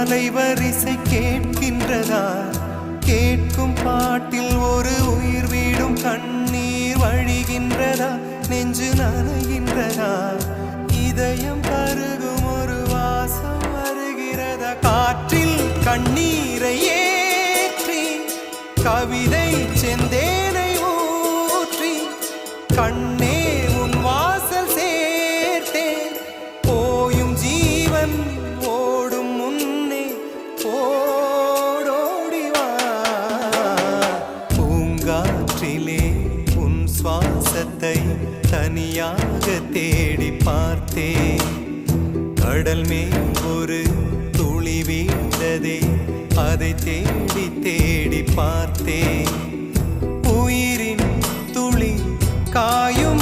அலைவரிசை கேட்கின்றதா? கேட்கும் பாட்டில் ஒரு உயிர் வீடும் கண்ணீர் வழிகின்றதா? நெஞ்சு நனைகின்றதா? இதயம் கருகும் ஒரு வாசம் வருகிறதா? காற்றில் கண்ணீரை ஏற்றி கவிதை செந்தேனை ஊற்றி கண்ணே உன் வாசல் சேர்த்தேன். போயும் ஜீவன் ஓடும் முன்னே ஓடோடிவா. பூங்காற்றிலே உன் சுவாசத்தை தனியாக தேடி பார்த்தேன். கடல் மேல் ஒரு துளி வீழ்ந்ததே, அதை தேடி தேடி பார்த்தேன். உயிரின் துளி காயும்